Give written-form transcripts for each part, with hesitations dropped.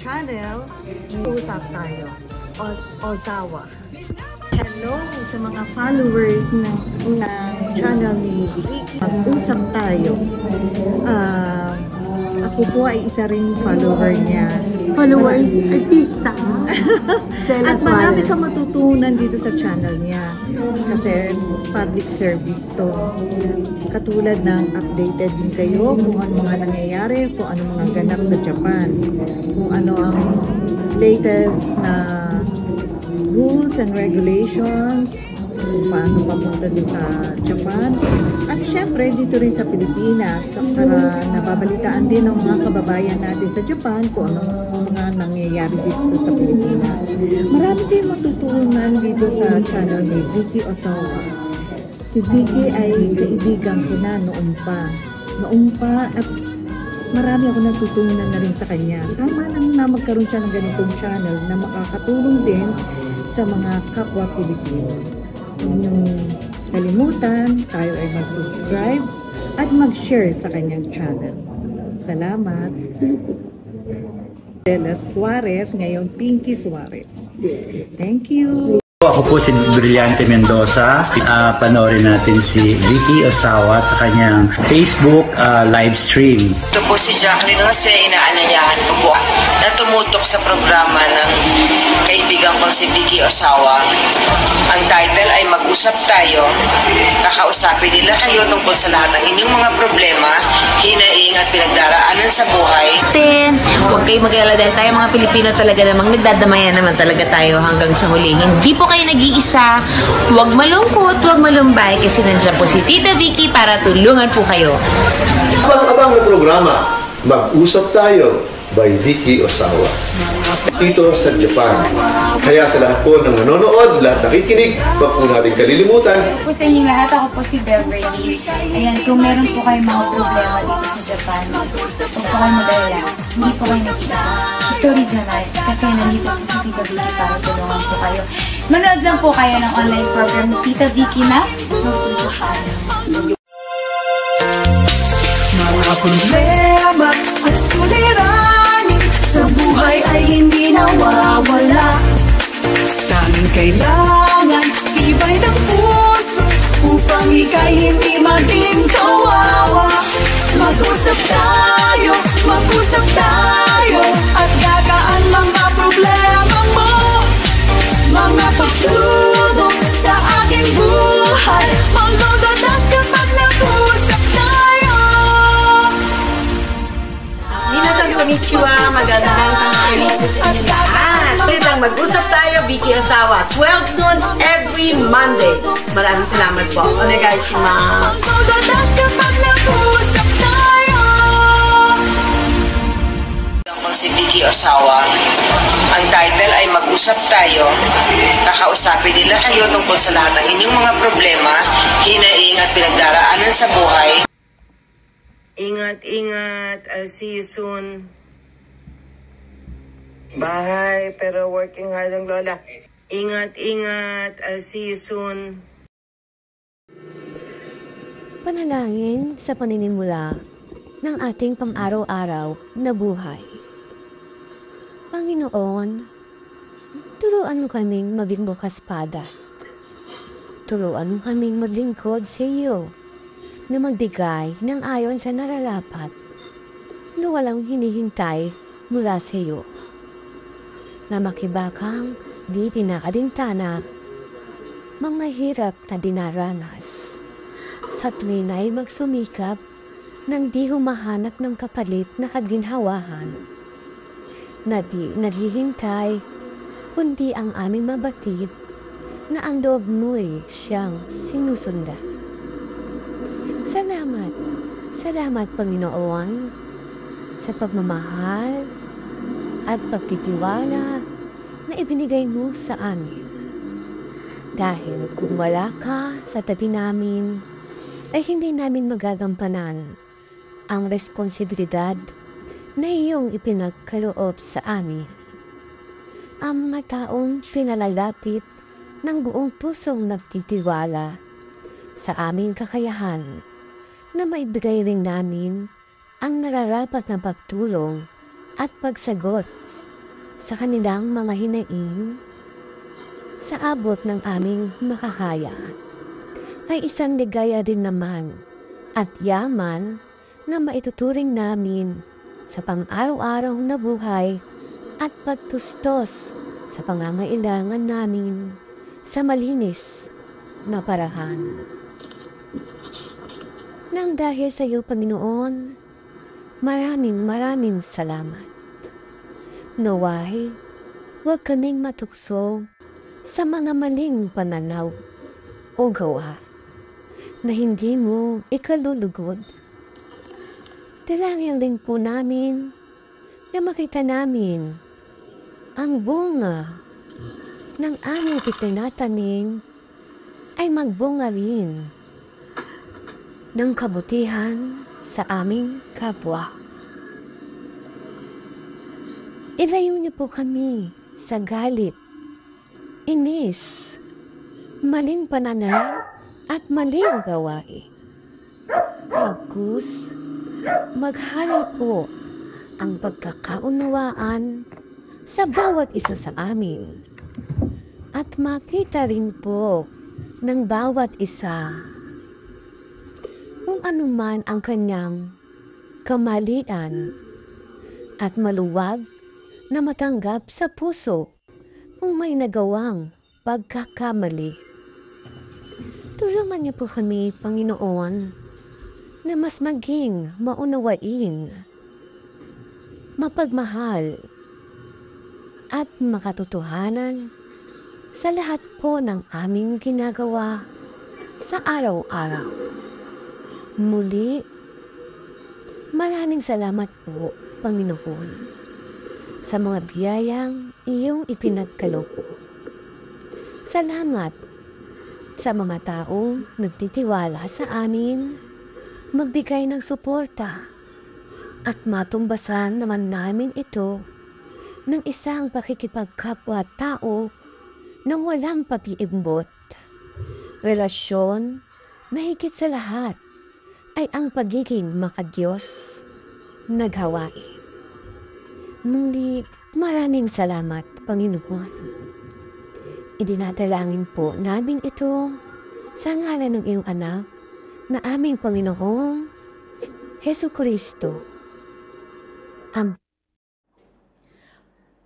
channel, usap tayo. Ozawa. Hello sa mga followers ng channel ni Vicky. Mag-usap tayo. Ako po ay isa rin follower niya. Follower? Artista? At marami ka matutunan dito sa channel niya. Kasi public service to. Katulad ng updated din kayo kung ano mga nangyayari, kung ano mga ganap sa Japan. Kung ano ang latest na rules and regulations, kung paano papunta din sa Japan. At syempre, dito rin sa Pilipinas, para nababalitaan din ng mga kababayan natin sa Japan kung ano mga nangyayari dito sa Pilipinas. Marami kayong matutunan dito sa channel ni Vicky Ozawa. Si Vicky ay kaibigan ko na noon pa at marami ako natutunan na rin sa kanya. Tama lang na magkaroon siya ng ganitong channel na makakatulong din sa mga kapwa Pilipino. Huwag niyong kalimutan, tayo ay mag-subscribe at mag-share sa kanyang channel. Salamat! Dela Suarez, ngayon Pinky Suarez. Thank you! Ako po si Brillante Mendoza. Panoorin natin si Vicky Ozawa sa kanyang Facebook live stream. Ito po si Jacqueline Jose, inaanyayahan ko po na tumutok sa programa ng kaibigan ko si Vicky Ozawa. Ang title ay Mag-usap Tayo. Kakausapin nila kayo tungkol sa lahat ng inyong mga problema, hinaing at pinagdaraanan sa buhay. Huwag kayo mag-alala dahil tayo mga Pilipino talaga namang nagdadamayan naman talaga tayo hanggang sa huli. Hindi po kayo nag-iisa, huwag malungkot, huwag malumbay kasi nandiyan po si Tita Vicky para tulungan po kayo. Abang-abang na programa, Mag-usap Tayo by Vicky Ozawa. Dito sa Japan. Kaya sa lahat po ng nanonood, lahat nakikinig, wag po natin kalilimutan. Po sa inyong lahat, ako po si Beverly. Ayan, kung meron po kayong mga problema dito sa Japan, huwag po kayo mag-alala. Hindi po kayo nag-iisa. Ito Rizanay, kasi nandito po si Tita Vicky para tulungan po kayo. Manood lang po kayo ng online program ni Tita Vicky na Mag-usap Tayo. Mga problema at suliranin sa buhay ay hindi nawawala. Tanging kailangan tibay ng puso upang ika'y hindi maging kawawa. Mag-usap tayo at gagaan mga problema mo. Mga pagsubok sa aking buhay, maglulutas kapag nag-usap tayo. Minasan konnichiwa, magandang tanghali po sa inyo lahat. Ulit lang mag-usap tayo, Vicky Ozawa, 12 noon every Monday. Maraming salamat po. Onegaishimasu. Maglulutas kapag nag-usap tayo. Si Vicky Ozawa. Ang title ay Mag-usap Tayo. Kakausapin nila kayo tungkol sa lahat ng inyong mga problema, hinaing at pinagdaraanan sa buhay. Ingat. I'll see you soon. Bahay, pero working hard ang lola. Ingat. I'll see you soon. Panalangin sa paninimula ng ating pang-araw-araw na buhay. Panginoon, turuan mo kaming maging bukas pada. Turuan mo kaming maglingkod sa iyo na magbigay ng ayon sa nararapat na walang hinihintay mula sa iyo. Na makibakang di pinakadintana mga hirap na dinaranas. Sa tuwin ay magsumikap nang di humahanap ng kapalit na kaginhawahan. Na di naghihintay, kundi ang aming mabatid na ang loob mo'y siyang sinusundan. Salamat Panginoon sa pagmamahal at pagtitiwala na ibinigay mo sa amin. Dahil kung wala ka sa tabi namin, ay hindi namin magagampanan ang responsibilidad na iyong ipinagkaloob sa amin. Ang mga taong pinalalapit ng buong pusong nagtitiwala sa aming kakayahan na maibigay rin namin ang nararapat na pagtulong at pagsagot sa kanilang mga hinaing sa abot ng aming makakaya ay isang ligaya din naman at yaman na maituturing namin sa pang-araw-araw na buhay at pagtustos sa pangangailangan namin sa malinis na paraan. Nang dahil sa iyo, Panginoon, maraming salamat. Naway, huwag kaming matukso sa mga maling pananaw o gawa na hindi mo ikalulugod. Dalangin din po namin na makita namin ang bunga ng aming itinatanim ay magbunga rin ng kabutihan sa aming kapwa. Ilayo niyo po kami sa galit, inis, maling pananaw at maling gawain. Pagkus, maghalo po ang pagkakaunawaan sa bawat isa sa amin at makita rin po ng bawat isa kung anuman ang kanyang kamalian at maluwag na matanggap sa puso kung may nagawang pagkakamali. Tulungan niyo po kami, Panginoon, na mas maging maunawain, mapagmahal, at makatotohanan sa lahat po ng aming ginagawa sa araw-araw. Muli, maraming salamat po, Panginoon, sa mga biyayang iyong ipinagkaloob. Salamat sa mga taong nagtitiwala sa amin, magbigay ng suporta, at matumbasan naman namin ito ng isang pakikipagkapwa-tao nang walang pag-iimbot. Relasyon na higit sa lahat ay ang pagiging makadiyos na gawain. Muli, maraming salamat, Panginoon. Idinadalangin po namin ito sa ngalan ng iyong anak na aming Panginoong Hesukristo. Amen.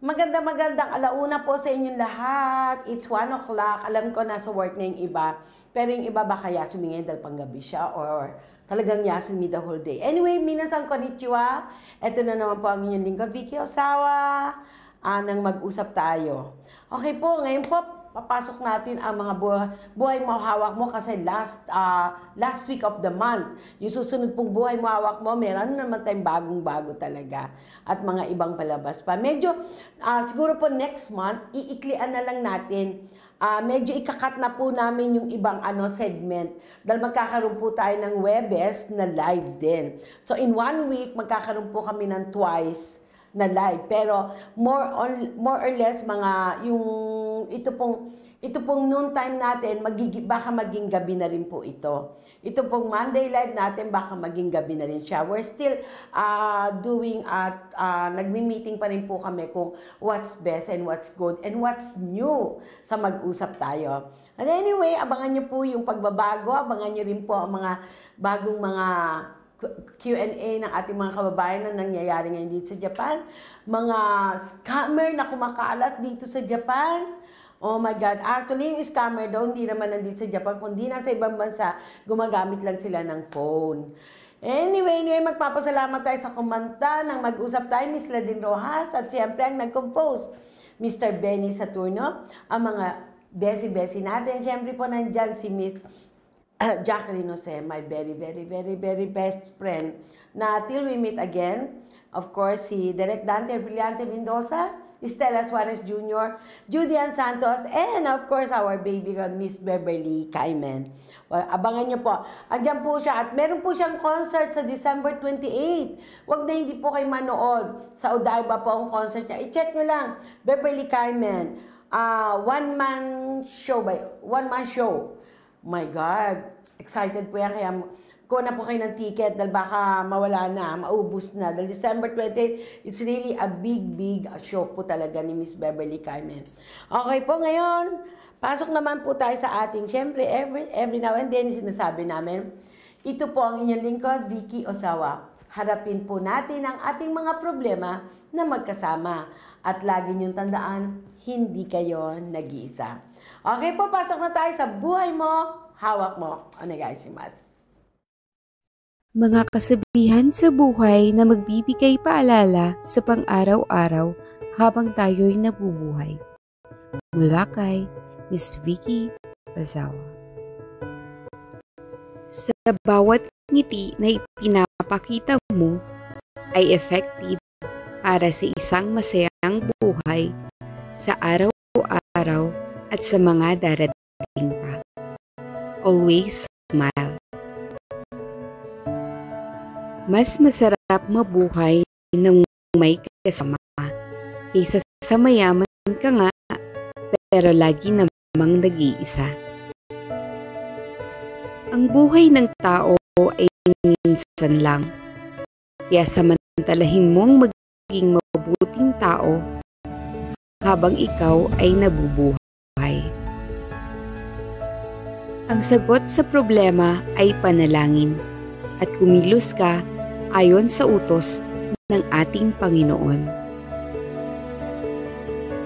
Magandang alauna po sa inyong lahat. It's 1 o'clock. Alam ko nasa work na yung iba. Pero yung iba baka yasumi dahil panggabi siya or talagang yasumi the whole day. Anyway, minasan konnichiwa. Ito na naman po ang inyong lingga, Vicky Osawa. Nang mag-usap tayo. Okay po, ngayon po, papasok natin ang mga buhay mo hawak mo kasi last week of the month. Yung susunod pong buhay mo hawak mo, meron naman tayong bagong-bago talaga. At mga ibang palabas pa. Medyo, siguro po next month, iiklian na lang natin. Medyo ikakat na po namin yung ibang segment. Dahil magkakaroon po tayo ng Webes na live din. So in 1 week, magkakaroon po kami ng twice na live. Pero more or less mga ito pong noon time natin baka maging gabi na rin po ito. Ito pong Monday live natin baka maging gabi na rin siya. We're still nagmi-meeting pa rin po kami kung what's best and what's good and what's new sa mag-usap tayo. And anyway, abangan niyo po yung pagbabago, abangan niyo rin po ang mga bagong mga Q&A ng ating mga kababayan na nangyayari ngayon dito sa Japan. Mga scammer na kumakalat dito sa Japan. Oh my God. Actually, yung scammer daw, hindi naman nandito sa Japan, kundi nasa ibang bansa, gumagamit lang sila ng phone. Anyway, magpapasalamat tayo sa kumanta ng mag-usap tayo, Miss Ladin Rojas, at siyempre ang nag-compose, Mr. Benny Saturno, ang mga besi-besi natin. Siyempre po nandyan si Miss Jacqueline Jose, my very best friend, na till we meet again. Of course, si Direk Dante Brillante Mendoza, Estela Suarez Jr., Judian Santos, and of course, our baby girl, Miss Beverly Cayman. Well, abangan nyo po. Andyan po siya at meron po siyang concert sa December 28. Huwag na hindi po kayo manood. Sa Odaiba po ang concert niya. I-check nyo lang, Beverly Cayman. One-man show. My God, excited po yan. Kaya kuha na po kayo ng ticket dahil baka mawala na, maubos na. Dahil December 28, it's really a big show po talaga ni Miss Beverly Carmen. Okay po, ngayon, pasok naman po tayo sa ating, syempre, every now and then, sinasabi namin, ito po ang inyong lingkod, Vicky Osawa. Harapin po natin ang ating mga problema na magkasama. At lagi niyong tandaan, hindi kayo nag-iisa. Okay po, pasok na tayo sa buhay mo, hawak mo. Onegaishimasu. Mga kasabihan sa buhay na magbibigay paalala sa pang-araw-araw habang tayo'y nabubuhay. Mula kay Miss Vicky Osawa. Sa bawat ngiti na ipinapakita mo ay effective para sa isang masayang buhay sa araw-araw at sa mga darating pa. Always smile. Mas masarap mabuhay ng may kasama kaysa sa mayaman ka nga pero lagi namang nag-iisa. Ang buhay ng tao ay minsan lang, kaya samantalahin mong maging mabuting tao habang ikaw ay nabubuhay. Ang sagot sa problema ay panalangin at kumilos ka ayon sa utos ng ating Panginoon.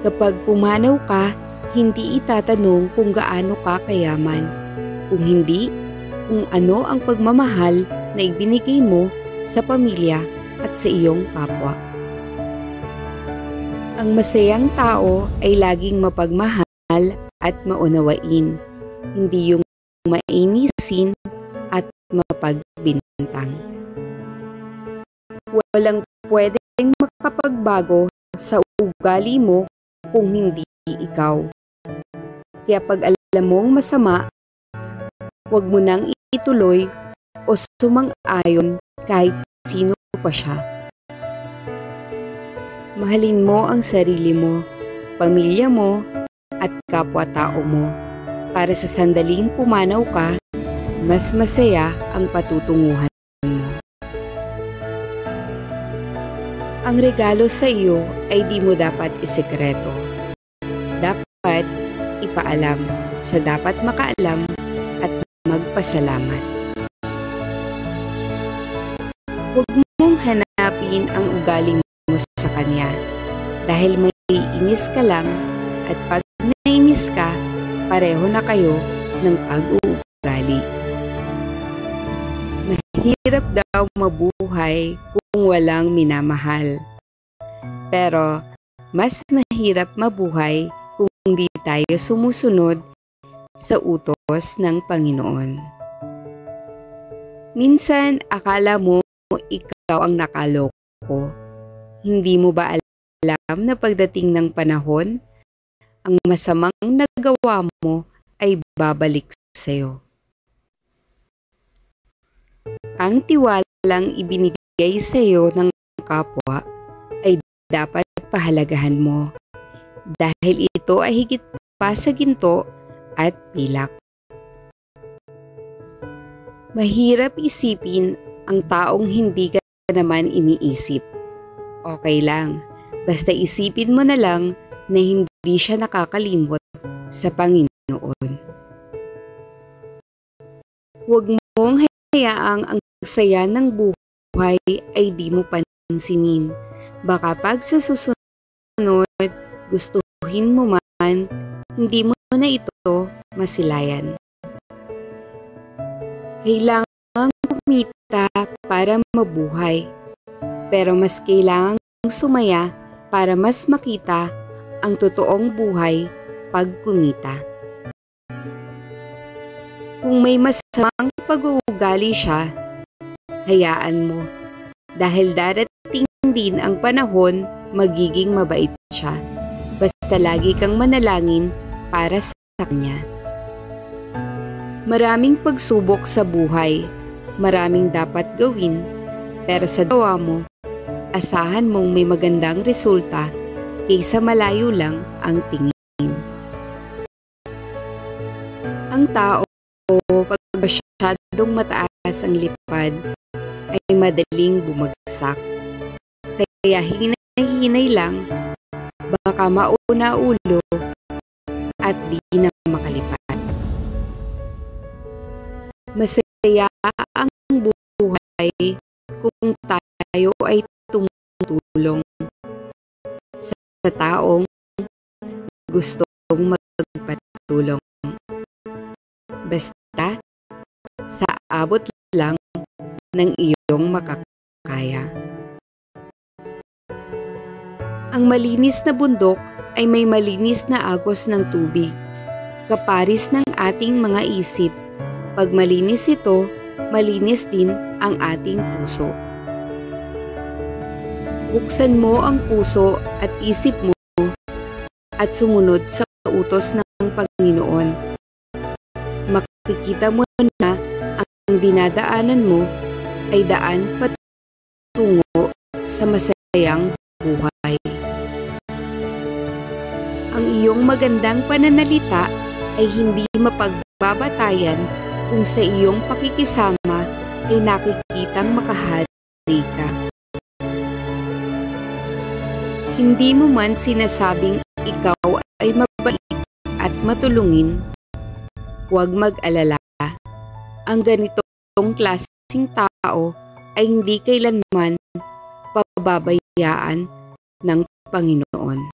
Kapag pumanaw ka, hindi itatanong kung gaano ka kayaman, kung hindi kung ano ang pagmamahal na ibinigay mo sa pamilya at sa iyong kapwa. Ang masayang tao ay laging mapagmahal at maunawain, hindi yung mainisin at mapagbintang. Walang pwedeng makapagbago sa ugali mo kung hindi ikaw. Kaya pag alam mong masama, huwag mo nang ituloy o sumang-ayon kahit sino pa siya. Mahalin mo ang sarili mo, pamilya mo, at kapwa-tao mo para sa sandaling pumanaw ka, mas masaya ang patutunguhan mo. Ang regalo sa iyo ay di mo dapat isekreto. Dapat ipaalam sa dapat makaalam at magpasalamat. Huwag mong hanapin ang ugali mo sa kanya dahil may inis ka lang at pag nainis ka, pareho na kayo ng pag-uugali. Mahirap daw mabuhay kung walang minamahal. Pero mas mahirap mabuhay kung di tayo sumusunod sa utos ng Panginoon. Minsan akala mo ikaw ang nakaloko. Hindi mo ba alam na pagdating ng panahon, ang masamang nagawa mo ay babalik sa iyo? Ang tiwalang ibinigay sa iyo ng kapwa ay dapat pahalagahan mo dahil ito ay higit pa sa ginto at pilak. Mahirap isipin ang taong hindi ka naman iniisip. Okay lang, basta isipin mo na lang na hindi siya nakakalimot sa Panginoon. Huwag mong hayaang ang saya ng buhay ay di mo pansinin. Baka pag sa susunod, gustuhin mo man, hindi mo na ito masilayan. Kailangan kumita para mabuhay, pero mas kailangang sumaya para mas makita ang totoong buhay pag kumita. Kung may masamang pag-uugali siya, hayaan mo dahil darating din ang panahon magiging mabait siya. Basta lagi kang manalangin para sa kanya. Maraming pagsubok sa buhay, maraming dapat gawin, pero sa gawa mo, asahan mong may magandang resulta kaysa malayo lang ang tingin. Ang tao, pag masyadong mataas ang lipad ay madaling bumagsak. Kaya hinay-hinay lang, baka mauna ulo at di na makalipad. Masaya ang buhay kung tayo ay tumutulong sa taong gustong magpatulong. Basta sa abot lang ng iyong makakaya. Ang malinis na bundok ay may malinis na agos ng tubig, kaparis ng ating mga isip. Pag malinis ito, malinis din ang ating puso. Buksan mo ang puso at isip mo at sumunod sa utos ng Panginoon. Makikita mo na ang dinadaanan mo ay daan patungo sa masayang buhay. Ang iyong magandang pananalita ay hindi mapagbabatayan kung sa iyong pakikisama ay nakikitang makahari ka. Hindi mo man sinasabing ikaw ay mabait at matulungin, huwag mag-alala. Ang ganitong klaseng tao ay hindi kailanman pababayaan ng Panginoon.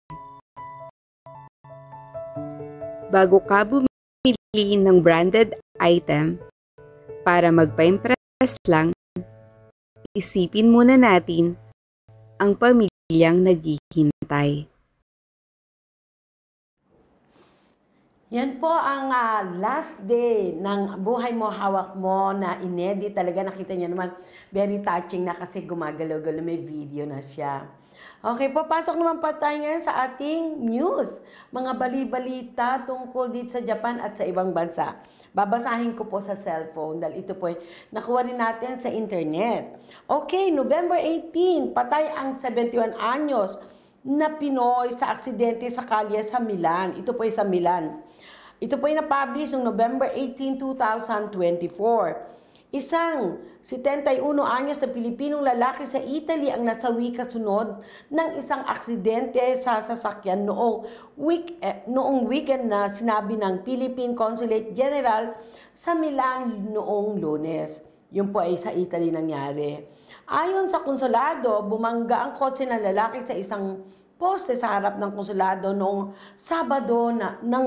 Bago ka bumili ng branded item para magpa-impress lang, isipin muna natin ang pamilyang naghihintay. Yan po ang last day ng Buhay Mo, Hawak Mo na inedit. Talaga nakita niyo naman, very touching na kasi gumagalaw-galaw, may video na siya. Okay po, pasok naman pa tayo ngayon sa ating news. Mga bali-balita tungkol dito sa Japan at sa ibang bansa. Babasahin ko po sa cellphone dahil ito po ay nakuha rin natin sa internet. Okay, November 18, patay ang 71 anyos na Pinoy sa aksidente sa kalye sa Milan. Ito po ay sa Milan. Ito po ay na-publish noong November 18, 2024. Isang 71 anyos na Pilipinong lalaki sa Italy ang nasawi kasunod ng isang aksidente sa sasakyan noong weekend na sinabi ng Philippine Consulate General sa Milan noong Lunes. Yun po ay sa Italy nangyari. Ayon sa konsulado, bumangga ang kotse ng lalaki sa isang poste sa harap ng konsulado noong Sabado ng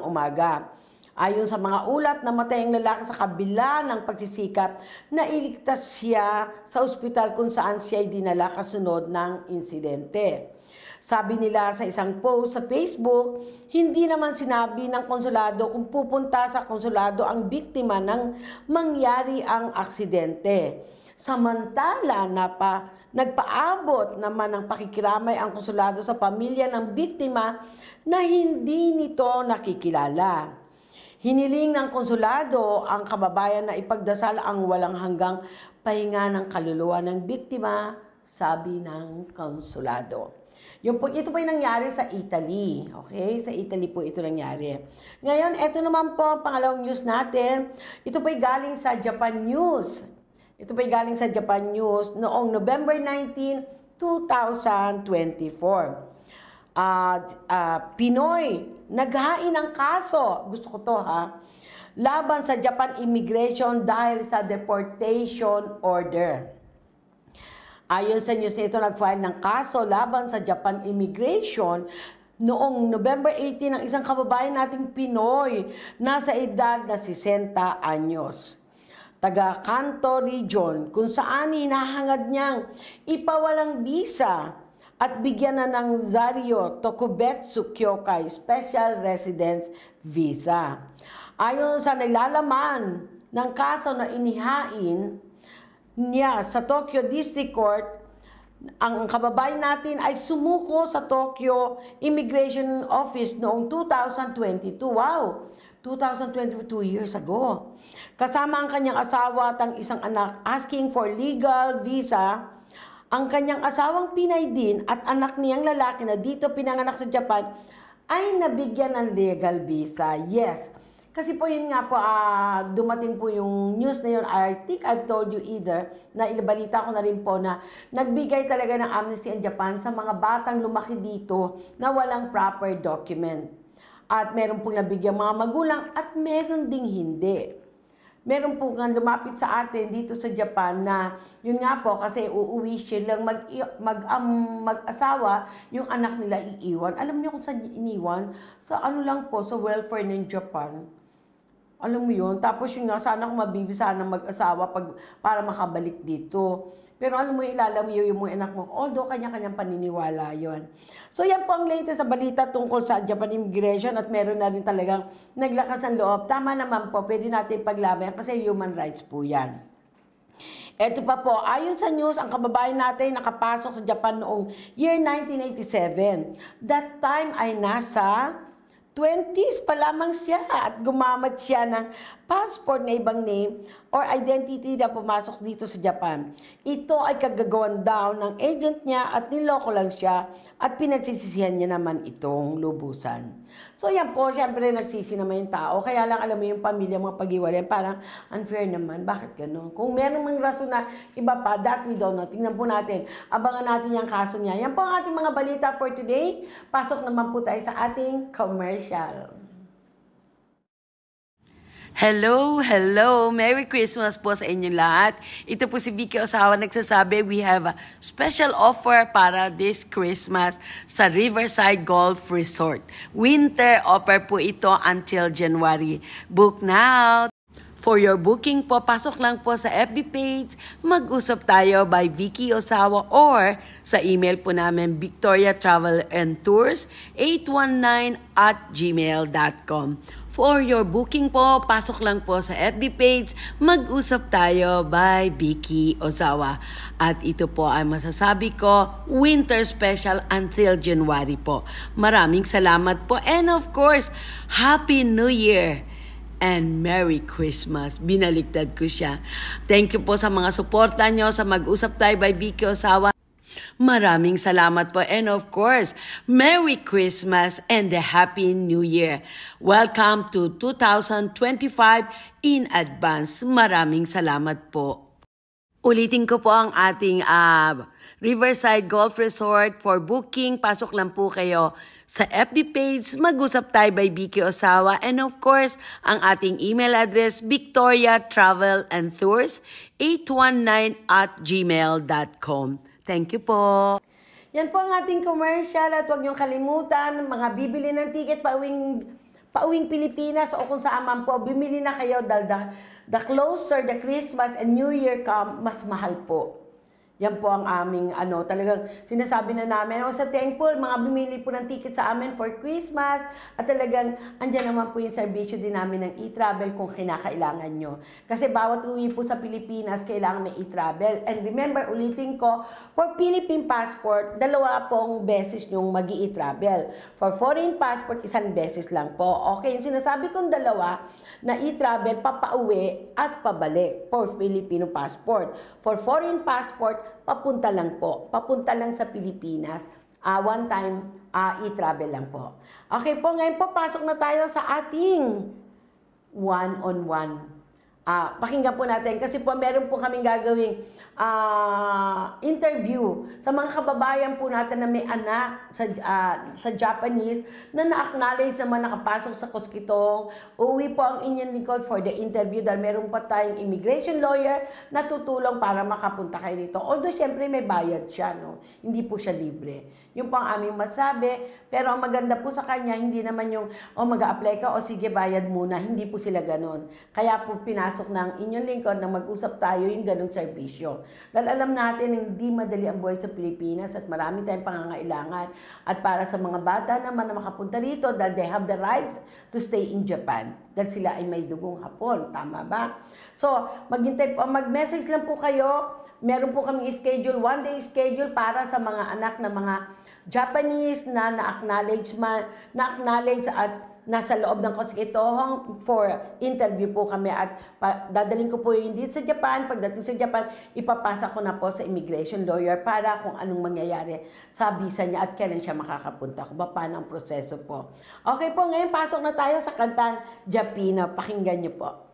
umaga. Ayon sa mga ulat, namatay ang lalaki sa kabila ng pagsisikap na iligtas siya sa ospital kung saan siya ay dinala kasunod ng insidente. Sabi nila sa isang post sa Facebook, hindi naman sinabi ng konsulado kung pupunta sa konsulado ang biktima nang mangyari ang aksidente. Samantala, nagpaabot naman ng pakikiramay ang konsulado sa pamilya ng biktima na hindi nito nakikilala. Hiniling ng konsulado ang kababayan na ipagdasal ang walang hanggang pahinga ng kaluluwa ng biktima, sabi ng konsulado. Ito po yung nangyari sa Italy. Okay? Sa Italy po ito nangyari. Ngayon, ito naman po ang pangalawang news natin. Ito po ay galing sa Japan News. Ito po ay galing sa Japan News noong November 19, 2024. Pinoy, naghain ng kaso, gusto ko to laban sa Japan immigration dahil sa deportation order. Ayon sa news nito, nag-file ng kaso laban sa Japan immigration noong November 18 ng isang kababayan nating Pinoy na sa edad na 60 anyos. Taga Kanto Region, kung saan hinahangad niyang ipawalang bisa at bigyan na ng Zario Tokubetsu Kyokai Special Residence Visa. Ayon sa nilalaman ng kaso na inihain niya sa Tokyo District Court, ang kababayan natin ay sumuko sa Tokyo Immigration Office noong 2022. Wow! 2022 years ago. Kasama ang kanyang asawa at ang isang anak asking for legal visa. Ang kanyang asawang Pinay din at anak niyang lalaki na dito pinanganak sa Japan ay nabigyan ng legal visa. Yes, Kasi po yun nga po, dumating po yung news na yun. I think I've told you either, na ilabalita ko na rin po na nagbigay talaga ng Amnesty in Japan sa mga batang lumaki dito na walang proper document. At meron pong nabigyan mga magulang at meron ding hindi. Meron po nga lumapit sa atin dito sa Japan na yun nga po kasi uuwi silang mag-asawa, yung anak nila iiwan. Alam niyo kung saan iniwan? Sa ano lang po, sa welfare ng Japan. Alam mo yun? Tapos yun nga, sana kung mabibisa ng mag-asawa para makabalik dito. Pero alam mo, ilalamiyo yung mga anak mo. Although, kanya-kanyang paniniwala yon. So, yan po ang latest na balita tungkol sa Japan immigration at meron na rin talagang naglakas ng loob. Tama naman po, pwede natin paglaban kasi human rights po yan. Ito pa po, ayon sa news, ang kababayan natin nakapasok sa Japan noong year 1987. That time ay nasa 20s pa lamang siya at gumamit siya ng passport na ibang name or identity na pumasok dito sa Japan. Ito ay kagagawan daw ng agent niya at niloko lang siya at pinagsisisihan niya naman itong lubusan. So yan po, syempre nagsisi naman yung tao. Kaya lang alam mo yung pamilya mga pag-iwalayan, parang unfair naman. Bakit ganun? Kung meron mang rason na iba pa, that we don't know. Tingnan po natin. Abangan natin yung kaso niya. Yan po ang ating mga balita for today. Pasok naman po tayo sa ating commercial. Hello, hello! Merry Christmas po sa inyong lahat. Ito po si Vicky Osawa nagsasabi, we have a special offer para this Christmas sa Riverside Golf Resort. Winter offer po ito until January. Book now! For your booking po, pasok lang po sa FB page, Mag-usap Tayo by Vicky Osawa or sa email po namin, Victoria Travel and Tours 819@gmail.com. For your booking po, pasok lang po sa FB page, Mag-usap Tayo by Vicky Osawa. At ito po ay masasabi ko, winter special until January po. Maraming salamat po. And of course, Happy New Year! And Merry Christmas. Binaligtad ko siya. Thank you po sa mga suporta nyo sa Mag-usap Tayo by Vicky Osawa. Maraming salamat po. And of course, Merry Christmas and a Happy New Year. Welcome to 2025 in advance. Maraming salamat po. Ulitin ko po ang ating Riverside Golf Resort. For booking, pasok lang po kayo sa FB page, Mag-usap Tayo by Vicky Osawa. And of course, ang ating email address, Victoria Travel and Tours 819@gmail.com. Thank you po. Yan po ang ating commercial at huwag niyong kalimutan, mga bibili ng ticket pauwing Pilipinas o kung saan man po, bumili na kayo dahil the closer the Christmas and New Year come, mas mahal po. Yan po ang aming talagang sinasabi na namin. O sa thankful, mga bumili po ng ticket sa amin for Christmas at talagang andyan naman po yung serbisyo din namin ng e-travel kung kinakailangan nyo. Kasi bawat uwi po sa Pilipinas, kailangan may e-travel. And remember, ulitin ko, for Philippine passport, 2 pong beses nyong mag-i-travel. For foreign passport, 1 beses lang po. Okay, yung sinasabi kong 2 na e-travel, papauwi at pabalik for Filipino passport. For foreign passport, papunta lang po. Papunta lang sa Pilipinas. One time, e-travel lang po. Okay po, ngayon po, pasok na tayo sa ating one-on-one. Pakinggan po natin kasi po meron po kaming gagawing interview sa mga kababayan po natin na may anak sa Japanese na na-acknowledge naman nakapasok sa Koskitong. Uuwi po ang inyong lingkod for the interview dahil meron pa tayong immigration lawyer na tutulong para makapunta kayo dito. Although syempre may bayad siya, no? Hindi po siya libre. Yung po ang aming masabi, pero ang maganda po sa kanya, hindi naman yung mag-a-apply ka o sige bayad muna. Hindi po sila ganon. Kaya po pinasok ng inyong lingkod na mag-usap tayo yung ganong serbisyo. Dahil alam natin hindi madali ang buhay sa Pilipinas at marami tayong pangangailangan. At para sa mga bata naman na makapunta rito dahil they have the rights to stay in Japan. Dahil sila ay may dugong Hapon. Tama ba? So, mag-message lang po kayo. Meron po kaming schedule, 1-day schedule para sa mga anak na mga Japanese na na-acknowledge at nasa loob ng Kosikitohong for interview po kami at dadaling ko po yun dito sa Japan. Pagdating sa Japan, ipapasa ko na po sa immigration lawyer para kung anong mangyayari sa visa niya at kailan siya makakapunta. Kung paano ang proseso po. Okay po, ngayon pasok na tayo sa kantang Japina. Pakinggan niyo po.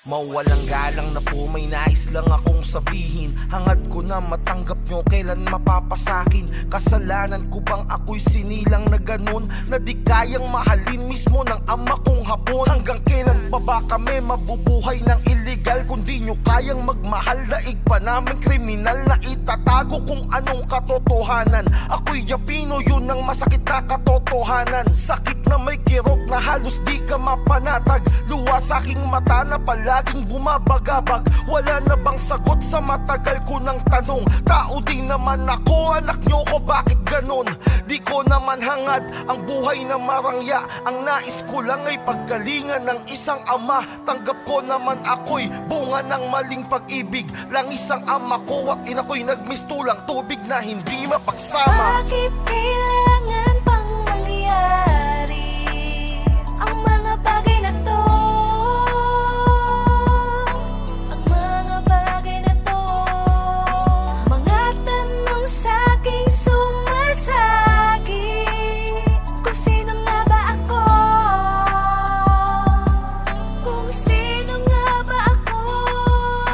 Mawalang galang na po, may nais lang akong sabihin. Hangad ko na matanggap nyo, kailan mapapasakin. Kasalanan ko bang ako'y sinilang na ganun, na di kayang mahalin mismo ng ama kong hapon? Hanggang kailan pa ba kami mabubuhay ng illegal? Kung di nyo kayang magmahal, daig pa namin kriminal na itatago kung anong katotohanan. Ako'y Japino, yun ang masakit na katotohanan. Sakit na may kirot na halos di ka mapanatag. Luwa sa aking mata na palaging bumabagabag. Wala na bang sagot sa matagal ko ng tanong? Tao din naman ako, anak nyo ko, bakit ganon? Di ko naman hangad ang buhay na marangya. Ang nais ko lang ay pagkalingan ng isang ama. Tanggap ko naman ako'y bunga ng maling pag-ibig. Lang isang ama ko at ina ko'y nagmistulang tubig na hindi mapagsama. Bakit kailangan pang mangyari ang mga bagay na to? Ang mga bagay na to, mga tanong sa'king sumasagi. Kung sino nga ba ako? Kung sino nga ba ako?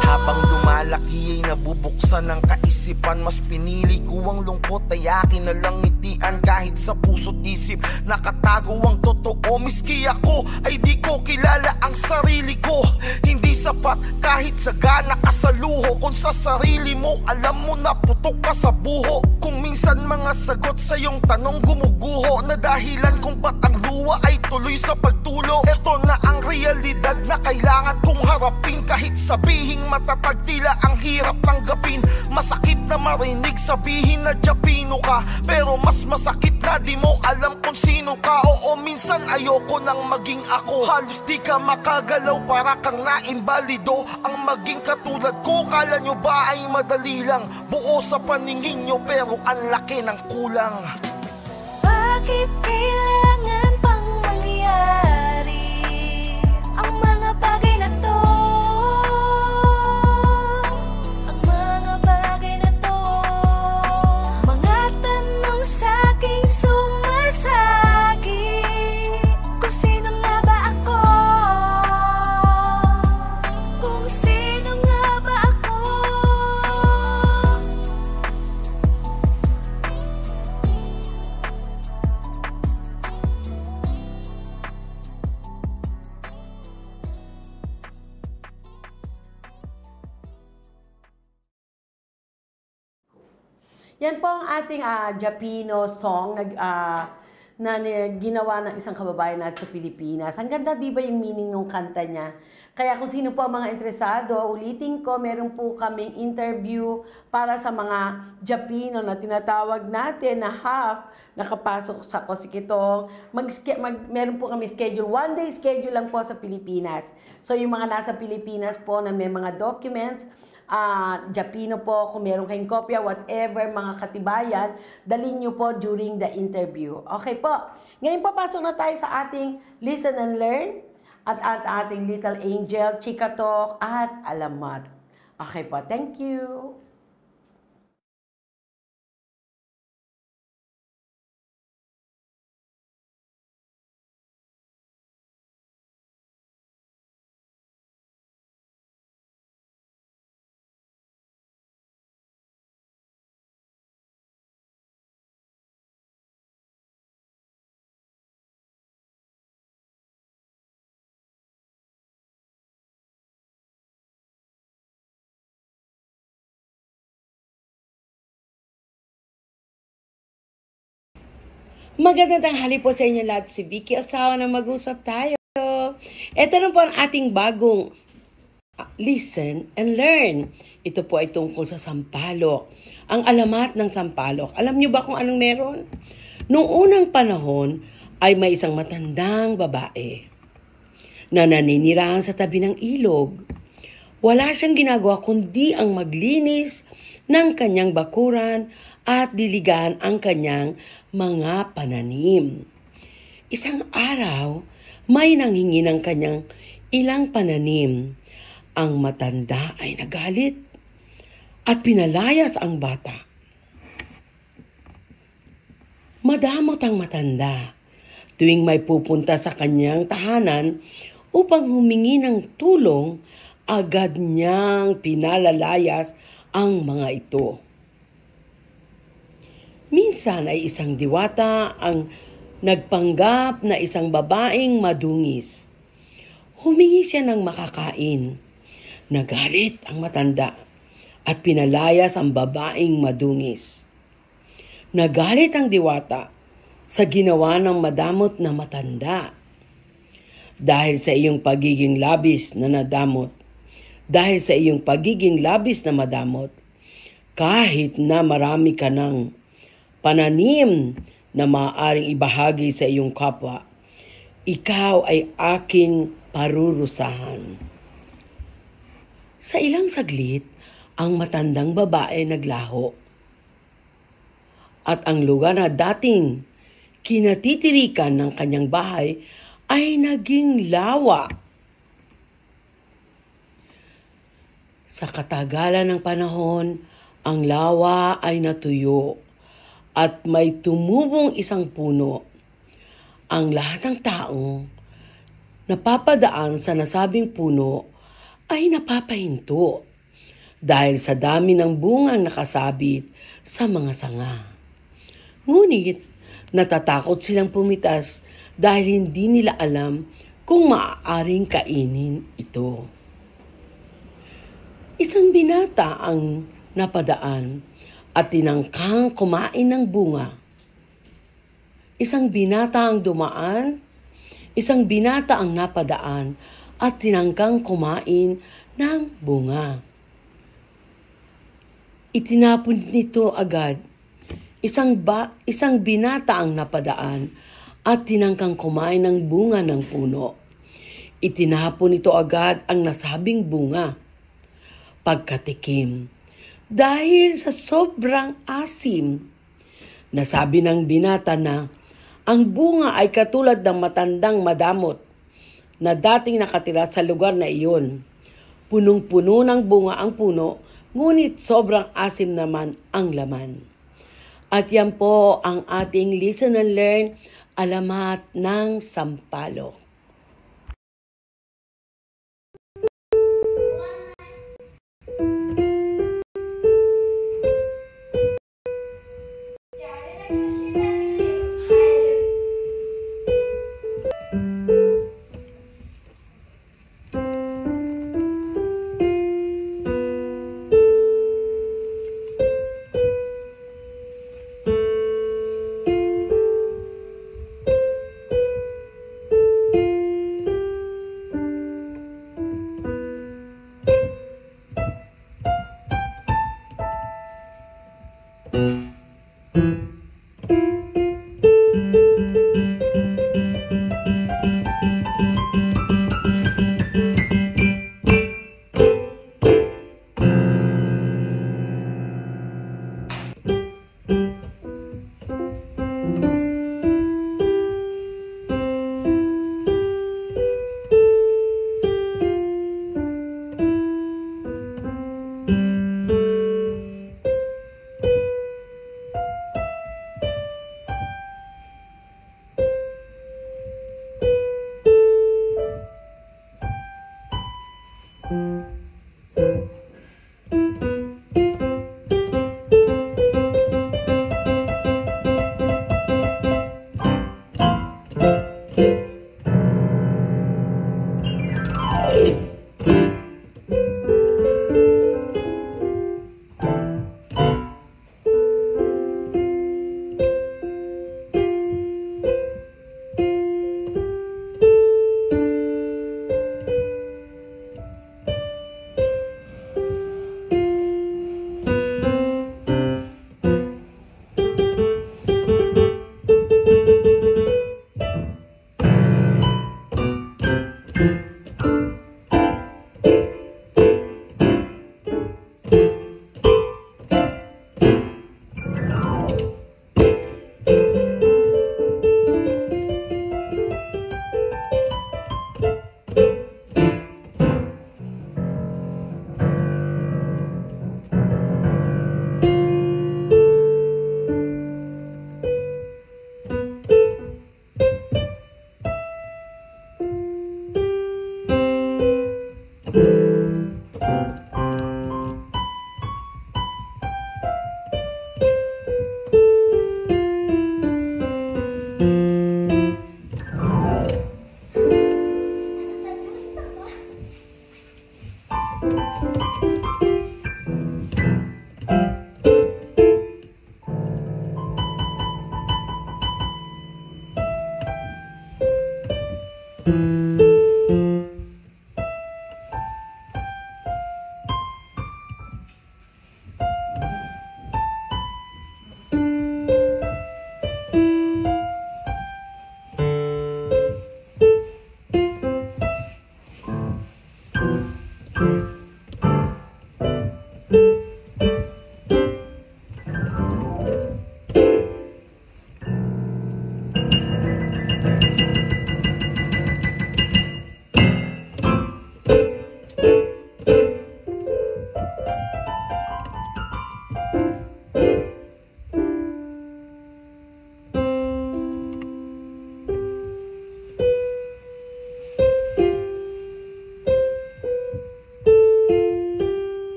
Habang lumalaki ay nabubuksan ng kaisipan. Mas pinili ko ang lungkot ay akin na lang ngitian. Kahit sa puso't isip nakatago ang totoo. Miski ako ay di ko kilala ang sarili ko. Hindi sapat kahit sagana ka sa luho. Kung sa sarili mo alam mo na putok ka sa buho. Kung minsan mga sagot sa iyong tanong gumuguho, na dahilan kung ba't ang luwa ay tuloy sa pagtulo. Ito na ang realidad na kailangan kong harapin. Kahit sabihing matatag, tila ang hirap tanggapin. Masakit na marinig sabihin na Japino ka, pero mas masakit na di mo alam kung sino ka. Oo, minsan ayoko nang maging ako. Halos di ka makagalaw, para kang naimbalido. Ang maging katulad ko, kala nyo ba ay madali lang? Buo sa paningin nyo, pero ang laki ng kulang. Bakit kailangan pang mangyari ang mga bagay na to? Ang mga bagay na to, mga tanong sa'king sumasagi. Kung sino nga ba ako? Kung sino nga ba ako? Yan po ang ating Japino song na ginawa ng isang kababayan natin sa Pilipinas. Ang ganda, di ba, yung meaning ng kanta niya? Kaya kung sino po ang mga interesado, ulitin ko, meron po kaming interview para sa mga Japino na tinatawag natin na half nakapasok sa Kosikitong. Meron po kami schedule, one day schedule lang po sa Pilipinas. So yung mga nasa Pilipinas po na may mga documents, Japino po, kung meron kayong kopya, whatever, mga katibayan, dalhin nyo po during the interview. Okay po. Ngayon papasok na tayo sa ating Listen and Learn at ating Little Angel, Chika Talk at Alamat. Okay po. Thank you. Magandang tanghali po sa inyo lahat. Si Vicky Osawa na mag-usap tayo. Ito na po ang ating bagong Listen and Learn. Ito po ay tungkol sa sampalok. Ang alamat ng sampalok. Alam niyo ba kung anong meron? Noong unang panahon ay may isang matandang babae na naninirahan sa tabi ng ilog. Wala siyang ginagawa kundi ang maglinis ng kanyang bakuran at diligan ang kanyang mga pananim. Isang araw, may nanghingi ng kanyang ilang pananim. Ang matanda ay nagalit at pinalayas ang bata. Madamot ang matanda tuwing may pupunta sa kanyang tahanan upang humingi ng tulong, agad niyang pinalalayas ang mga ito. Minsan ay isang diwata ang nagpanggap na isang babaeng madungis. Humingi siya ng makakain. Nagalit ang matanda at pinalayas ang babaeng madungis. Nagalit ang diwata sa ginawa ng madamot na matanda. Dahil sa iyong pagiging labis na nadamot, dahil sa iyong pagiging labis na madamot, kahit na marami ka ng pananim na maaaring ibahagi sa iyong kapwa, ikaw ay aking parurusahan. Sa ilang saglit, ang matandang babae naglaho. At ang lugar na dating kinatitirikan ng kanyang bahay ay naging lawa. Sa katagalan ng panahon, ang lawa ay natuyo at may tumubong isang puno. Ang lahat ng tao napapadaan sa nasabing puno ay napapahinto dahil sa dami ng bungang nakasabit sa mga sanga. Ngunit natatakot silang pumitas dahil hindi nila alam kung maaaring kainin ito. Isang binata ang napadaan at tinangkang kumain ng bunga. Isang binata ang dumaan, isang binata ang napadaan at tinangkang kumain ng bunga. Itinapon nito agad. Isang binata ang napadaan at tinangkang kumain ng bunga ng puno. Itinapon nito agad ang nasabing bunga. Pagkatikim, dahil sa sobrang asim, nasabi ng binata na ang bunga ay katulad ng matandang madamot na dating nakatira sa lugar na iyon. Punong-puno ng bunga ang puno, ngunit sobrang asim naman ang laman. At yan po ang ating Listen and Learn, alamat ng sampalok.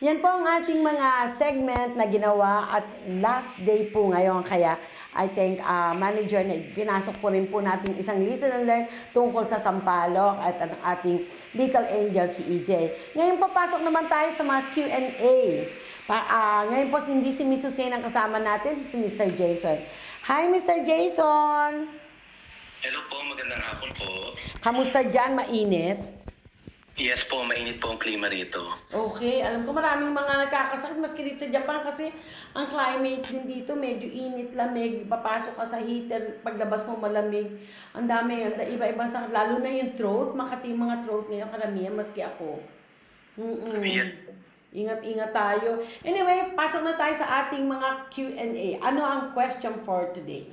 Yan po ang ating mga segment na ginawa at last day po ngayon. Kaya I think manager na pinasok po rin po natin isang listen and learn tungkol sa Sampaloc at ang ating little angel si EJ. Ngayon papasok naman tayo sa mga Q&A. Ngayon po hindi si Miss Hussein ang kasama natin, si Mr. Jason. Hi Mr. Jason! Hello po, magandang hapon po. Kamusta dyan? Mainit? Yes po, mainit po ang klima rito. Okay, alam ko maraming mga nagkakasakit maski dito sa Japan kasi ang climate din dito medyo init, lamig, papasok ka sa heater, paglabas mo malamig. Ang dami, iba-ibang sakit, lalo na yung throat, makati yung mga throat ngayon karamihan maski ako. Ingat-ingat tayo. Anyway, pasok na tayo sa ating mga Q&A. Ano ang question for today?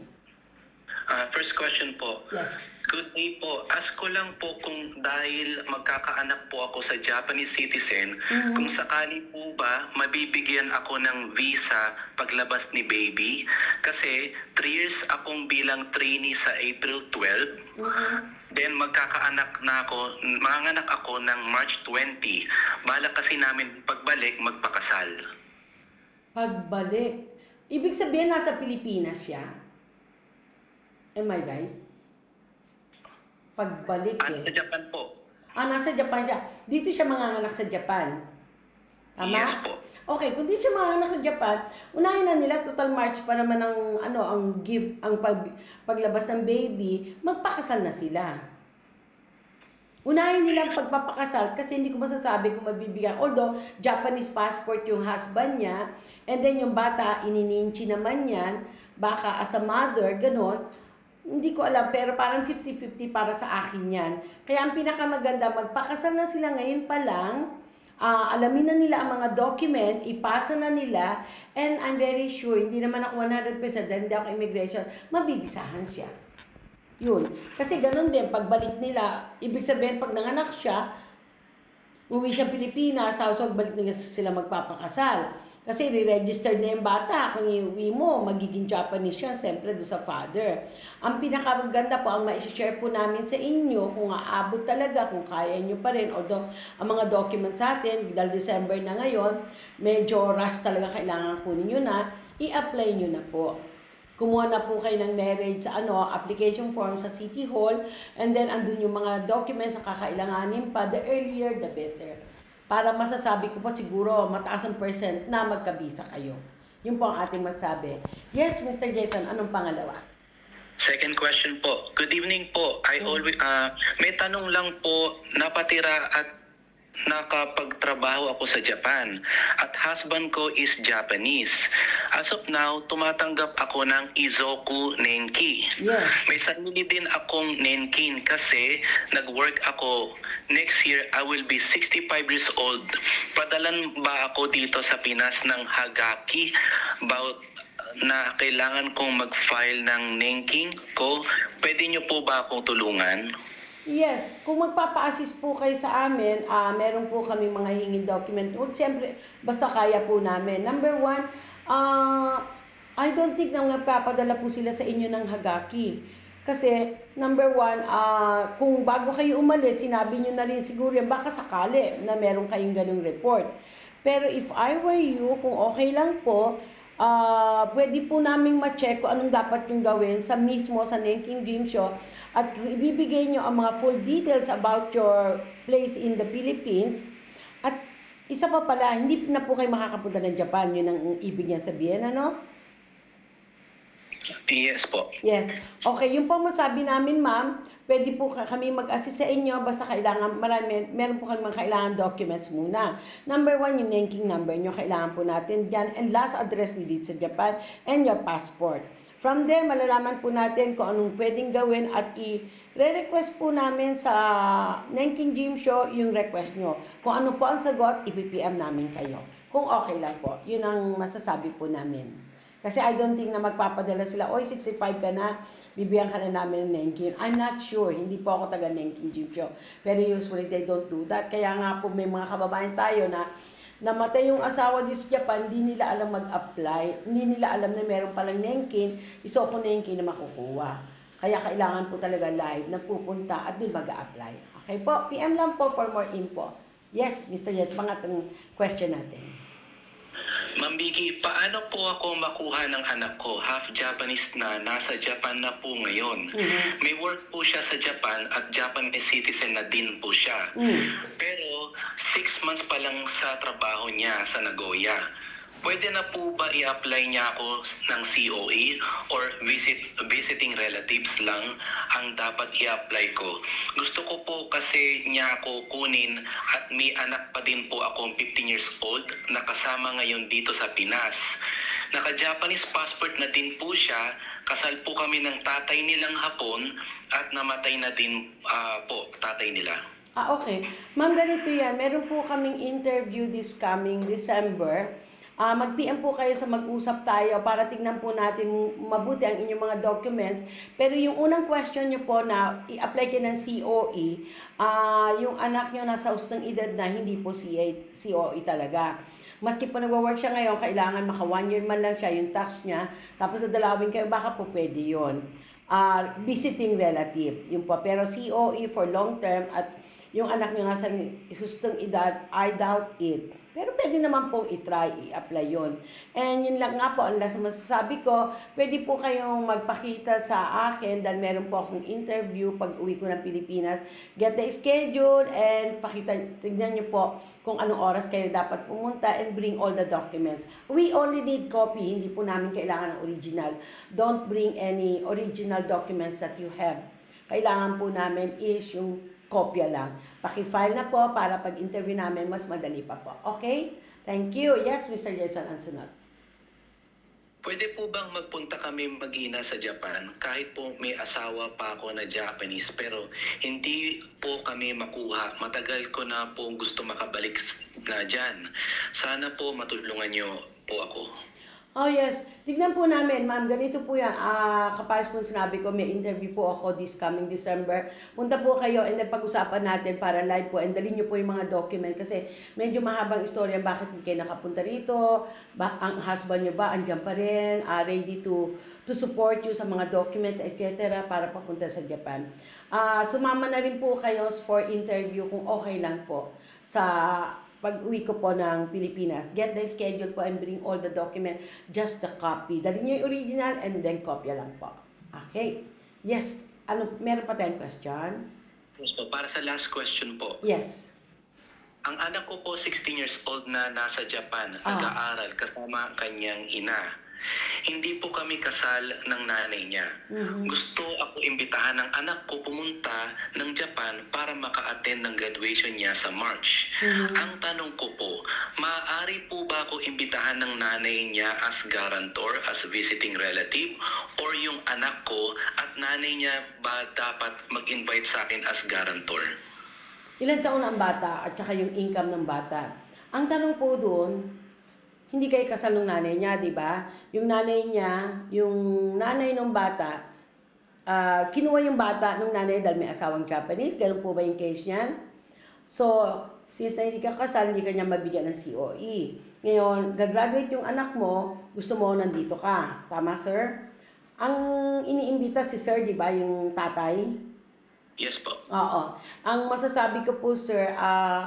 First question po. Yes. Good day po. Ask ko lang po kung dahil magkakaanak po ako sa Japanese citizen, kung sakali po ba mabibigyan ako ng visa paglabas ni baby? Kasi 3 years akong bilang trainee sa April 12. Then magkakaanak na ako, manganak ako ng March 20. Balak kasi namin pagbalik magpakasal. Pagbalik? Ibig sabihin nasa Pilipinas siya? Am I right? Pagbalik Sa Japan po. Nasa Japan siya. Dito siya manganganak sa Japan. Tama? Yes po. Okay, kung di siya manganganak sa Japan, unahin na nila, total March pa naman ang paglabas ng baby, magpakasal na sila. Unahin nila ang pagpapakasal kasi hindi ko masasabi kung mabibigyan. Although, Japanese passport yung husband niya, and then yung bata, inininchi naman yan, baka as a mother, ganon. Hindi ko alam, pero parang 50-50 para sa akin yan. Kaya ang pinakamaganda, magpakasal na sila ngayon pa lang, alamin na nila ang mga document, ipasa na nila, and I'm very sure, hindi naman ako 100% dahil hindi ako immigration, mabibisahan siya. Yun. Kasi ganun din, pagbalik nila, ibig sabihin, pag nanganak siya, uwi siya Pilipinas, tapos pagbalik nila sila magpapakasal. Kasi re-register na yung bata. Kung iuwi mo, magiging Japanese yan, siyempre doon sa father. Ang pinakamaganda po, ang ma-share po namin sa inyo, kung aabot talaga, kung kaya nyo pa rin, although ang mga documents sa atin, dahil December na ngayon, medyo rush talaga kailangan kunin nyo na, i-apply nyo na po. Kumuha na po kayo ng marriage application form sa City Hall, and then andun yung mga documents na kakailanganin pa, the earlier the better. Para masasabi ko po siguro mataas ang percent na magkabisa kayo. Yun po ang ating masabi. Yes, Mr. Jason, anong pangalawa? Second question po. Good evening po. May tanong lang po, napatira at nakapagtrabaho ako sa Japan at husband ko is Japanese. As of now, tumatanggap ako ng Izoku Nenki. Yes. May sarili din akong Nenkin kasi nag-work ako. Next year, I will be 65 years old. Padalan ba ako dito sa Pinas ng Hagaki about na kailangan kong mag-file ng Nenkin ko? Pwede niyo po ba akong tulungan? Yes, kung magpapa-assist po kayo sa amin, meron po kami mga hinging document. Siyempre, basta kaya po namin. Number one, I don't think na magpapadala po sila sa inyo ng Hagaki. Kasi, number one, kung bago kayo umalis, sinabi nyo na rin siguro yan, baka sakali na meron kayong ganung report. Pero if I were you, kung okay lang po, pwede po naming ma-check kung anong dapat yung gawin sa mismo sa Nenkin Dream Show at ibibigay nyo ang mga full details about your place in the Philippines. At isa pa pala, hindi na po kayo makakapunta ng Japan. Yun ang ibig niya sabihin, ano? Yes po. Yes. Okay, yung po masabi namin, ma'am, pwede po kami mag-assist sa inyo, basta kailangan, meron po kami mga kailangan documents muna. Number one, yung Nenkin number nyo, kailangan po natin dyan, and last address ni dito sa Japan, and your passport. From there, malalaman po natin kung anong pwedeng gawin at i-request po namin sa Nenkin Dream Show yung request nyo. Kung ano po ang sagot, i-PPM namin kayo. Kung okay lang po, yun ang masasabi po namin. Kasi I don't think na magpapadala sila, oy, 65 ka na, bibigyan ka na namin ng Nenkin. I'm not sure, hindi po ako taga Nenkin Dream Show. Pero usually they don't do that. Kaya nga po may mga kababayan tayo na namatay yung asawa dito sa Japan, hindi nila alam mag-apply, hindi nila alam na meron palang Nenkin, Izoku Nenki na makukuha. Kaya kailangan po talaga live na pupunta at doon mag-a-apply. Okay po, PM lang po for more info. Yes, Mr. Jet, pangatong question natin. Ma'am Vicky, paano po ako makuha ng anak ko? Half Japanese na, nasa Japan na po ngayon. May work po siya sa Japan at Japanese citizen na din po siya. Pero 6 months pa lang sa trabaho niya sa Nagoya. Pwede na po ba i-apply niya ako ng COE or visiting relatives lang ang dapat i-apply ko? Gusto ko po kasi niya ako kunin at may anak pa din po akong 15 years old na kasama ngayon dito sa Pinas. Naka-Japanese passport na din po siya, kasal po kami ng tatay nilang Hapon at namatay na din po tatay nila. Okay. Ma'am, ganito yan. Meron po kaming interview this coming December. Mag-PM po kayo sa Mag-usap Tayo para tignan po natin mabuti ang inyong mga documents. Pero yung unang question nyo po na i-apply kayo ng COE, yung anak nyo nasa ustang edad na hindi po COE talaga. Maski po nagwa-work siya ngayon, kailangan maka 1 year man lang siya yung tax niya. Tapos dadalawin kayo, baka po pwede yun. Visiting relative, yun po. Pero COE for long term at yung anak nyo nasa hustong edad, I doubt it. Pero pwede naman pong i-try, i-apply yun. And yun lang nga po, ang last masasabi ko, pwede po kayong magpakita sa akin dahil meron po akong interview pag uwi ko ng Pilipinas. Get the schedule and tignan nyo po kung anong oras kayo dapat pumunta and bring all the documents. We only need copy, hindi po namin kailangan ng original. Don't bring any original documents that you have. Kailangan po namin is yung kopya lang. Paki-file na po para pag-interview namin, mas madali pa po. Okay? Thank you. Yes, Mr. Jason Ansunod. Pwede po bang magpunta kami mag-ina sa Japan kahit po may asawa pa ako na Japanese pero hindi po kami makuha. Matagal ko na po gusto makabalik na dyan. Sana po matulungan nyo po ako. Oh yes, tignan po namin, ma'am, ganito po yan. Kapares po sinabi ko, may interview po ako this coming December. Punta po kayo and then pag-usapan natin para live po and dalhin nyo po yung mga document kasi medyo mahabang istorya bakit hindi kayo nakapunta rito, ang husband nyo ba andyan pa rin, ready to support you sa mga documents, etc. para papunta sa Japan. Sumama na rin po kayo for interview kung okay lang po sa pag-uwi ko po ng Pilipinas. Get the schedule po and bring all the document, just the copy. Dali nyo yung original and then kopya lang po. Okay? Yes. Meron pa tayong question? Yes po. Para sa last question po. Yes. Ang anak ko po, 16 years old na nasa Japan, nag-aaral kasama ang kanyang ina. Hindi po kami kasal ng nanay niya. Gusto ako imbitahan ng anak ko pumunta ng Japan para maka-attend ng graduation niya sa March. Ang tanong ko po, maaari po ba ako imbitahan ng nanay niya as guarantor, as visiting relative, or yung anak ko at nanay niya ba dapat mag-invite sa akin as guarantor? Ilang taon ang bata at saka yung income ng bata. Ang tanong po doon, hindi kayo kasal ng nanay niya, di ba? Yung nanay niya, yung nanay ng bata, kinuha yung bata ng nanay dahil may asawang Japanese. Ganun po ba yung case niyan? So, since na hindi ka kasal, hindi ka niya mabigyan ng COE. Ngayon, gagraduate yung anak mo, gusto mo nandito ka. Tama, sir? Ang iniimbita si sir, di ba, yung tatay? Yes po. Oo. Ang masasabi ko po, sir,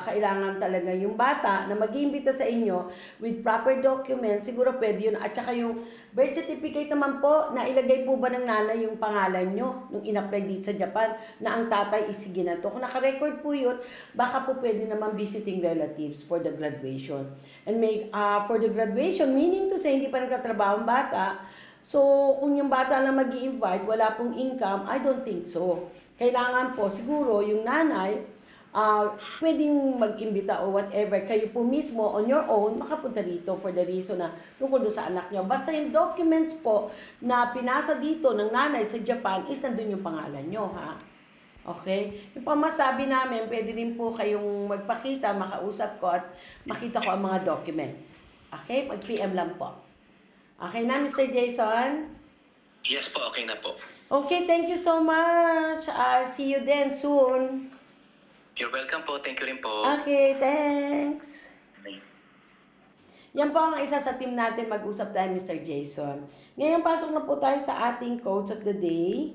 kailangan talaga yung bata na mag-iimbita sa inyo with proper documents, siguro pwede yun. At saka yung birth certificate naman po, na ilagay po ba ng nanay yung pangalan nyo nung in-apply dito sa Japan na ang tatay is ginanto. Kung naka-record po yun, baka po pwede naman visiting relatives for the graduation. And for the graduation, meaning to say, hindi pa nagtatrabaho ang bata, so kung yung bata na mag-i-invite, wala pong income, I don't think so. Kailangan po siguro yung nanay pwedeng mag-imbita o whatever, kayo po mismo on your own makapunta dito for the reason na tungkol doon sa anak nyo. Basta yung documents po na pinasa dito ng nanay sa Japan is nandun yung pangalan nyo, ha? Okay? Yung pamasabi namin, pwede rin po kayong magpakita, makausap ko at makita ko ang mga documents. Okay? Mag-PM lang po. Okay na, Mr. Jason? Yes po, okay na po. Okay, thank you so much. See you then soon. You're welcome po. Thank you rin po. Okay, thanks. Yan po ang isa sa team natin. Mag-usap tayo, Mr. Jason. Ngayon, pasok na po tayo sa ating quotes of the day.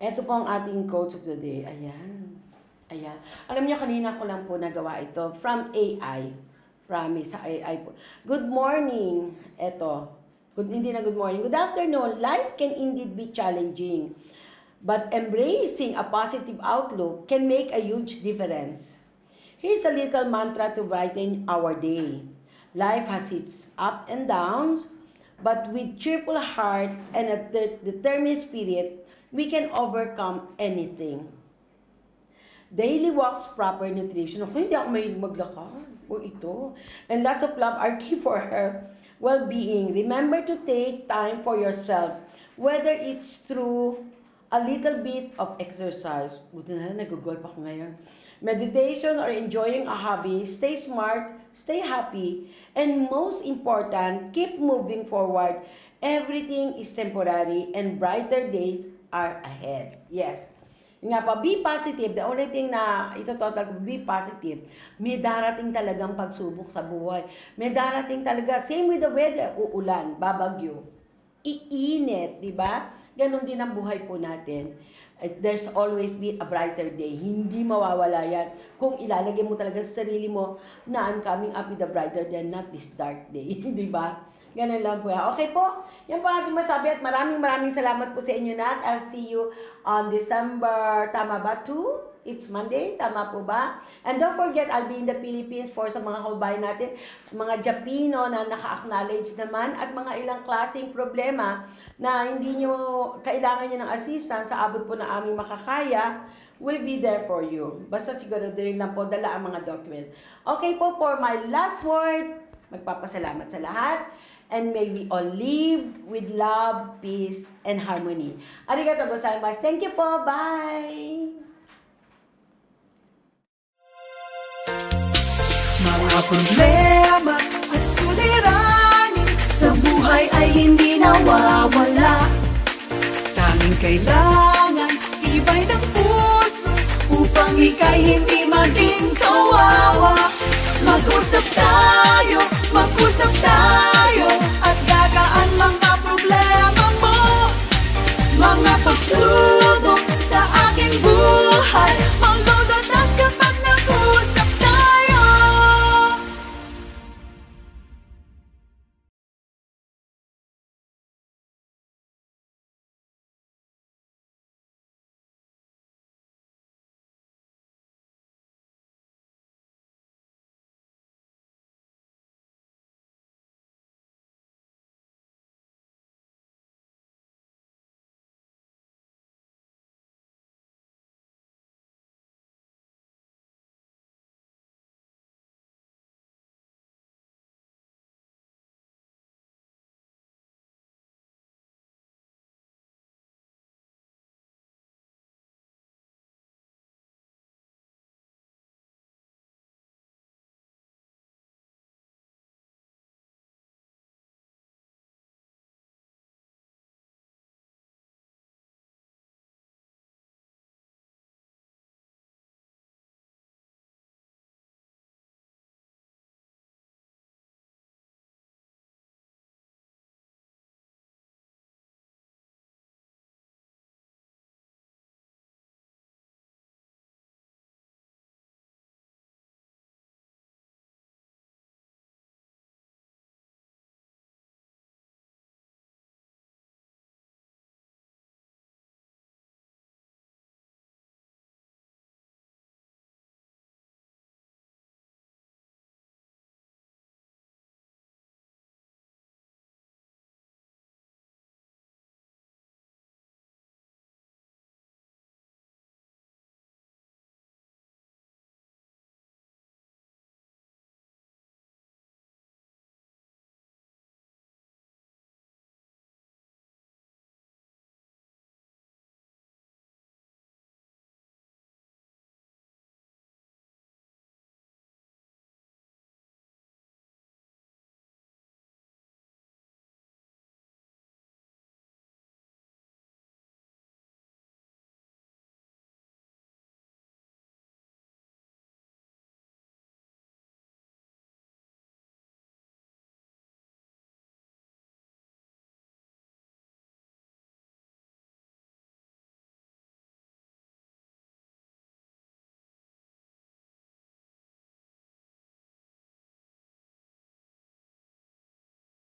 Ito po ang ating quotes of the day. Ayan. Ayan. Alam niyo, kanina ko lang po nagawa ito. From AI. Promise, sa AI po. Good morning. Ito. Hindi na good morning. Good afternoon. Life can indeed be challenging. But embracing a positive outlook can make a huge difference. Here's a little mantra to brighten our day. Life has its ups and downs, but with cheerful heart and a determined spirit, we can overcome anything. Daily walks, proper nutrition. Ako, hindi ako may maglakad. O ito. And lots of love are key for her well-being. Remember to take time for yourself, whether it's through a little bit of exercise. Buti na nag-golf ako ngayon. Meditation or enjoying a hobby. Stay smart, stay happy, and most important, keep moving forward. Everything is temporary and brighter days are ahead. Yes. Nga pa, be positive. The only thing na ito total ko, be positive. May darating talagang pagsubok sa buhay. May darating talaga, same with the weather, uulan, babagyo, iinit, di ba? Ganon din ang buhay po natin. There's always be a brighter day. Hindi mawawala yan. Kung ilalagay mo talaga sa sarili mo na I'm coming up with a brighter day, not this dark day. Di ba? Ganun lang po yan. Okay po, yan po ating masabi at maraming salamat po sa inyo na. I'll see you on December, tama ba, 2? It's Monday, tama po ba? And don't forget, I'll be in the Philippines for sa mga kababayan natin, mga Japino na naka-acknowledge naman at mga ilang klaseng problema na hindi nyo, kailangan nyo ng assistance sa abot po na aming makakaya, will be there for you. Basta siguro din lang po, dala ang mga documents. Okay po, for my last word, magpapasalamat sa lahat. And may we all live with love, peace, and harmony. Arigatou gozaimasu. Thank you po. Bye! Mga problema at suliranin buhay ay hindi nawawala. Tanging kailangan tibay ng puso upang ika'y hindi maging kawawa. Mag-usap tayo at gagaan mga problema.